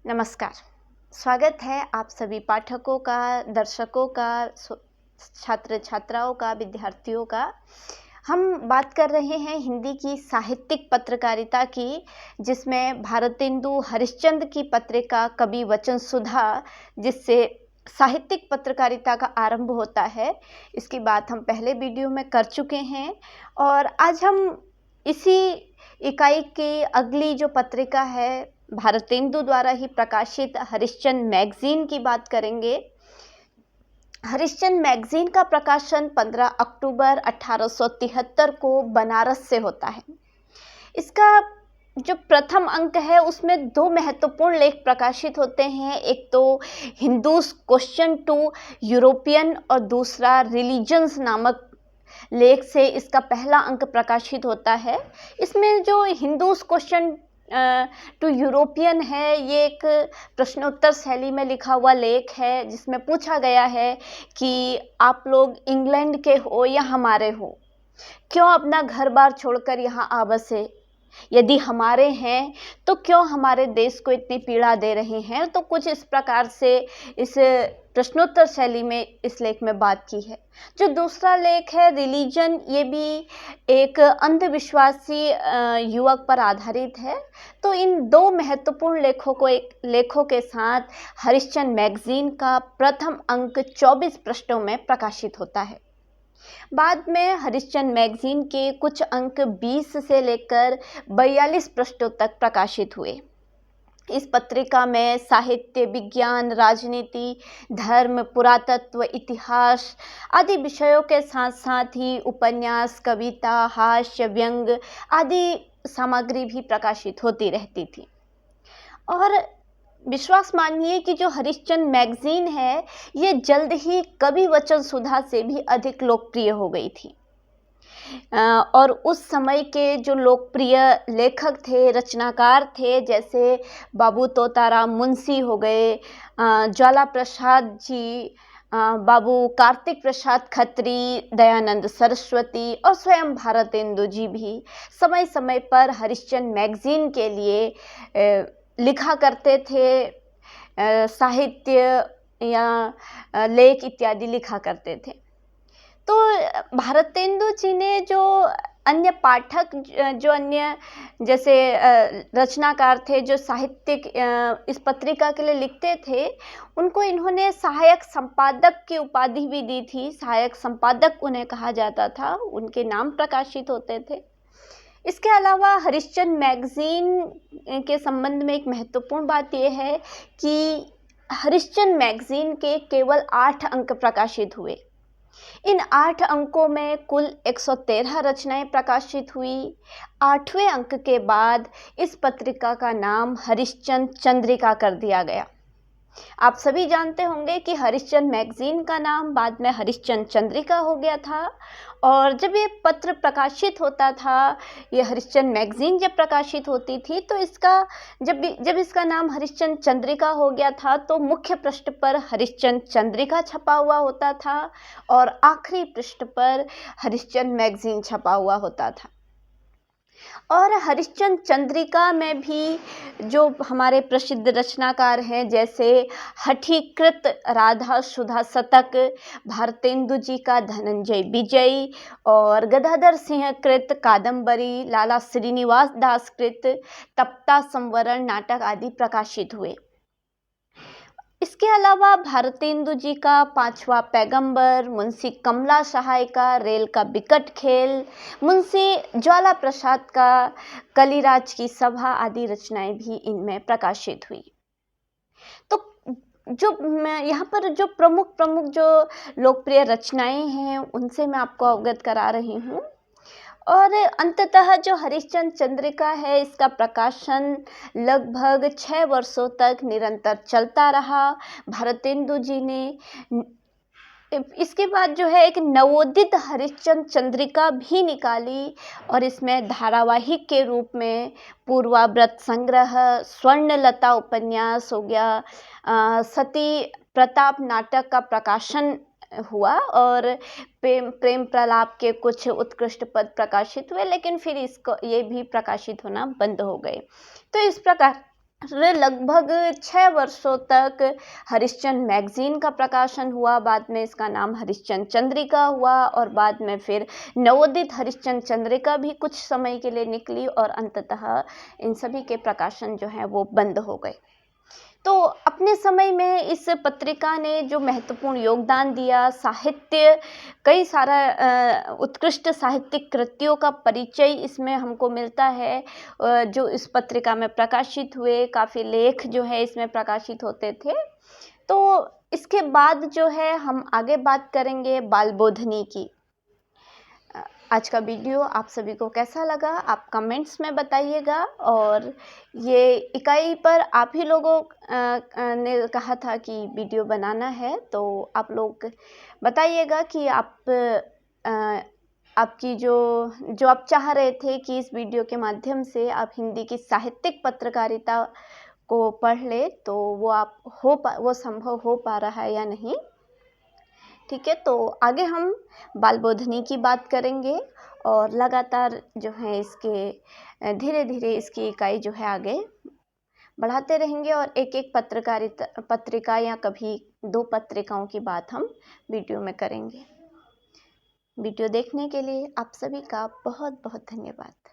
नमस्कार। स्वागत है आप सभी पाठकों का, दर्शकों का, छात्र छात्राओं का, विद्यार्थियों का। हम बात कर रहे हैं हिंदी की साहित्यिक पत्रकारिता की, जिसमें भारतेंदु हरिश्चंद्र की पत्रिका कवि वचन सुधा, जिससे साहित्यिक पत्रकारिता का आरंभ होता है, इसकी बात हम पहले वीडियो में कर चुके हैं। और आज हम इसी इकाई की अगली जो पत्रिका है, भारतेंदु द्वारा ही प्रकाशित हरिश्चंद्र मैगजीन की बात करेंगे। हरिश्चंद्र मैगजीन का प्रकाशन 15 अक्टूबर 1873 को बनारस से होता है। इसका जो प्रथम अंक है उसमें दो महत्वपूर्ण लेख प्रकाशित होते हैं। एक तो हिंदूज क्वेश्चन टू यूरोपियन और दूसरा रिलीजन्स नामक लेख से इसका पहला अंक प्रकाशित होता है। इसमें जो हिंदूज क्वेश्चन टू यूरोपियन है, ये एक प्रश्नोत्तर शैली में लिखा हुआ लेख है, जिसमें पूछा गया है कि आप लोग इंग्लैंड के हो या हमारे हो, क्यों अपना घर बार छोड़कर यहाँ आ बसे? यदि हमारे हैं तो क्यों हमारे देश को इतनी पीड़ा दे रहे हैं? तो कुछ इस प्रकार से इस प्रश्नोत्तर शैली में इस लेख में बात की है। जो दूसरा लेख है रिलीजन, ये भी एक अंधविश्वासी युवक पर आधारित है। तो इन दो महत्वपूर्ण लेखों के साथ हरिश्चंद्र मैगजीन का प्रथम अंक 24 पृष्ठों में प्रकाशित होता है। बाद में हरिश्चंद्र मैगजीन के कुछ अंक 20 से लेकर 42 पृष्ठों तक प्रकाशित हुए। इस पत्रिका में साहित्य, विज्ञान, राजनीति, धर्म, पुरातत्व, इतिहास आदि विषयों के साथ साथ ही उपन्यास, कविता, हास्य, व्यंग आदि सामग्री भी प्रकाशित होती रहती थी। और विश्वास मानिए कि जो हरिश्चंद्र मैगजीन है, ये जल्द ही कवि वचन सुधा से भी अधिक लोकप्रिय हो गई थी। और उस समय के जो लोकप्रिय लेखक थे, रचनाकार थे, जैसे बाबू तोताराम मुंशी हो गए, ज्वाला प्रसाद जी, बाबू कार्तिक प्रसाद खत्री, दयानंद सरस्वती और स्वयं भारतेंदु जी भी समय समय पर हरिश्चंद्र मैगजीन के लिए लिखा करते थे। साहित्य या लेख इत्यादि लिखा करते थे। तो भारतेंदु जी ने जो अन्य पाठक, जो अन्य जैसे रचनाकार थे, जो साहित्यिक इस पत्रिका के लिए लिखते थे, उनको इन्होंने सहायक संपादक की उपाधि भी दी थी। सहायक संपादक उन्हें कहा जाता था, उनके नाम प्रकाशित होते थे। इसके अलावा हरिश्चंद्र मैगजीन के संबंध में एक महत्वपूर्ण बात यह है कि हरिश्चंद्र मैगजीन के केवल 8 अंक प्रकाशित हुए। इन 8 अंकों में कुल 113 रचनाएं प्रकाशित हुई। 8वें अंक के बाद इस पत्रिका का नाम हरिश्चंद्र चंद्रिका कर दिया गया। आप सभी जानते होंगे कि हरिश्चंद्र मैगजीन का नाम बाद में हरिश्चंद्र चंद्रिका हो गया था। और जब ये पत्र प्रकाशित होता था, ये हरिश्चंद्र मैगजीन जब प्रकाशित होती थी, तो जब इसका नाम हरिश्चंद्र चंद्रिका हो गया था, तो मुख्य पृष्ठ पर हरिश्चंद्र चंद्रिका छपा हुआ होता था और आखिरी पृष्ठ पर हरिश्चंद्र मैगजीन छपा हुआ होता था। और हरिश्चंद्र चंद्रिका में भी जो हमारे प्रसिद्ध रचनाकार हैं, जैसे हठीकृत राधा सुधा शतक, भारतेंदु जी का धनंजय विजय और गदाधर सिंह कृत कादम्बरी, लाला श्रीनिवास दास कृत तप्ता संवरण नाटक आदि प्रकाशित हुए। इसके अलावा भारतेंदु जी का 5वां पैगंबर, मुंशी कमला सहाय का रेल का विकट खेल, मुंशी ज्वाला प्रसाद का कलिराज की सभा आदि रचनाएं भी इनमें प्रकाशित हुई। तो जो मैं यहाँ पर जो प्रमुख जो लोकप्रिय रचनाएं हैं, उनसे मैं आपको अवगत करा रही हूँ। और अंततः जो हरिश्चंद्र चंद्रिका है, इसका प्रकाशन लगभग 6 वर्षों तक निरंतर चलता रहा। भारतेंदु जी ने इसके बाद जो है एक नवोदित हरिश्चंद्र चंद्रिका भी निकाली, और इसमें धारावाहिक के रूप में पूर्वाव्रत संग्रह, स्वर्णलता उपन्यास हो गया, सती प्रताप नाटक का प्रकाशन हुआ, और प्रेम प्रलाप के कुछ उत्कृष्ट पद प्रकाशित हुए, लेकिन फिर ये भी प्रकाशित होना बंद हो गए। तो इस प्रकार लगभग 6 वर्षों तक हरिश्चंद्र मैगजीन का प्रकाशन हुआ। बाद में इसका नाम हरिश्चंद्र चंद्रिका हुआ और बाद में फिर नवोदित हरिश्चंद्र चंद्रिका भी कुछ समय के लिए निकली और अंततः इन सभी के प्रकाशन जो हैं वो बंद हो गए। तो अपने समय में इस पत्रिका ने जो महत्वपूर्ण योगदान दिया, साहित्य कई सारा उत्कृष्ट साहित्यिक कृतियों का परिचय इसमें हमको मिलता है। जो इस पत्रिका में प्रकाशित हुए, काफ़ी लेख जो है इसमें प्रकाशित होते थे। तो इसके बाद जो है हम आगे बात करेंगे बाल बोधनी की। आज का वीडियो आप सभी को कैसा लगा आप कमेंट्स में बताइएगा। और ये इकाई पर आप ही लोगों ने कहा था कि वीडियो बनाना है, तो आप लोग बताइएगा कि आपकी जो आप चाह रहे थे कि इस वीडियो के माध्यम से आप हिंदी की साहित्यिक पत्रकारिता को पढ़ ले, तो वो संभव हो पा रहा है या नहीं। ठीक है, तो आगे हम बाल बोधनी की बात करेंगे और लगातार जो है इसके धीरे धीरे इसकी इकाई जो है आगे बढ़ाते रहेंगे और एक एक पत्रिका या कभी 2 पत्रिकाओं की बात हम वीडियो में करेंगे। वीडियो देखने के लिए आप सभी का बहुत बहुत धन्यवाद।